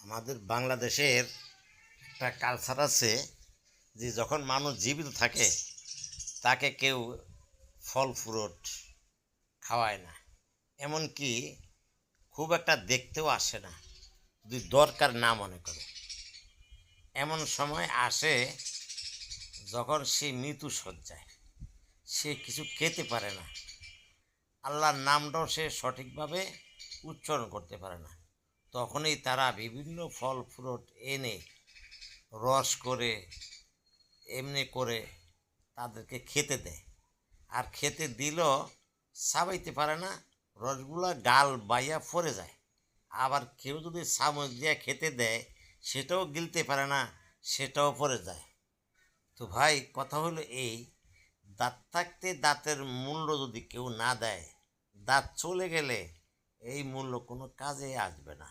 আমাদের বাংলাদেশের একটা কালচার আছে যে যখন মানুষ জীবিত থাকে তাকে কেউ ফল ফ্রুট খাওয়ায় না, এমনকি খুব একটা দেখতেও আসে না, যদি দরকার না মনে করে। এমন সময় আসে যখন সে মৃত্যু শয্যায়, সে কিছু খেতে পারে না, আল্লাহর নামটাও সে সঠিকভাবে উচ্চারণ করতে পারে না। তখনই তারা বিভিন্ন ফল ফ্রুট এনে রস করে এমনি করে তাদেরকে খেতে দেয়। আর খেতে দিলেও চাবাইতে পারে না, রসগুলা গাল বাইয়া পড়ে যায়। আবার কেউ যদি চামচ দিয়ে খেতে দেয় সেটাও গিলতে পারে না, সেটাও পড়ে যায়। তো ভাই, কথা হলো এই, দাঁত থাকতে দাঁতের মূল্য যদি কেউ না দেয়, দাঁত চলে গেলে এই মূল্য কোনো কাজে আসবে না,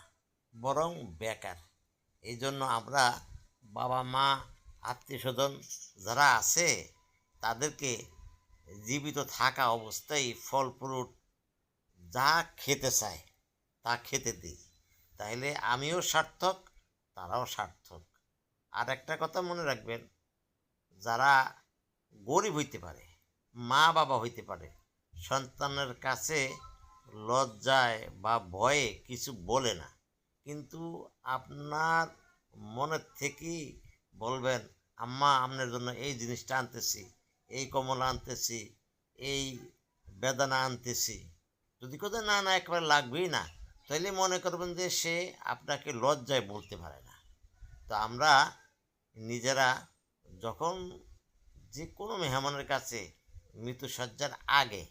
বরং বেকার। এই জন্য আমরা বাবা মা আত্মীয় স্বজন যারা আছে তাদেরকে জীবিত থাকা অবস্থায় ফল ফ্রুট যা খেতে চায় তা খেতে দিই। তাইলে আমিও সার্থক, তারাও সার্থক। আর একটা কথা মনে রাখবেন, যারা গরিব হইতে পারে, মা বাবা হইতে পারে, সন্তানের কাছে লজ্জায় বা ভয়ে কিছু বলে না, কিন্তু আপনার মনের থেকেই বলবেন, আম্মা আপনার জন্য এই জিনিসটা আনতেছি, এই কমলা আনতেছি, এই বেদানা আনতেছি। যদি কোথাও না না একেবারে লাগবেই না, তাহলে মনে করবেন যে সে আপনাকে লজ্জায় বলতে পারে না। তো আমরা নিজেরা যখন যে কোনো মেহমানের কাছে মৃত্যুসজ্জার আগে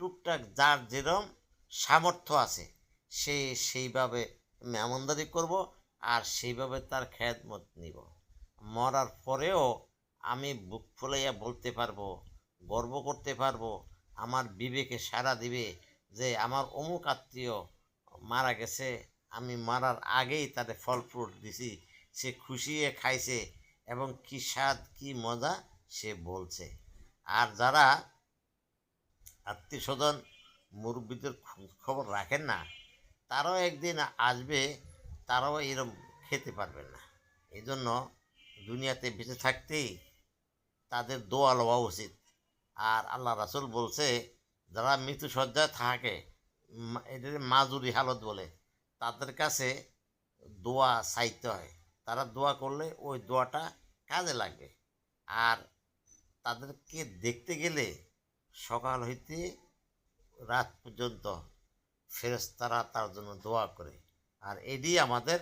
টুকটাক যার যেরম সামর্থ্য আছে সে সেইভাবে মেহমানদারি করব, আর সেইভাবে তার খেদমত নিব। মরার পরেও আমি বুক ফুলাইয়া বলতে পারবো, গর্ব করতে পারবো, আমার বিবেকে সাড়া দিবে যে আমার অমুক আত্মীয় মারা গেছে, আমি মারার আগেই তাদের ফল ফ্রুট দিছি, সে খুশি হয়ে খাইছে এবং কি স্বাদ কি মজা সে বলছে। আর যারা আত্মীয় স্বজন মুরব্বীদের খবর রাখেন না, তারাও একদিন আসবে, তারাও এরকম খেতে পারবে না। এই জন্য দুনিয়াতে বেঁচে থাকতেই তাদের দোয়া লওয়া উচিত। আর আল্লাহ রাসূল বলছে, যারা মৃত্যুসজ্জায় থাকে, এদের মাজুরি হালত বলে, তাদের কাছে দোয়া চাইতে হয়। তারা দোয়া করলে ওই দোয়াটা কাজে লাগবে। আর তাদেরকে দেখতে গেলে সকাল হইতে রাত পর্যন্ত ফেরেশতারা তার জন্য দোয়া করে। আর এটি আমাদের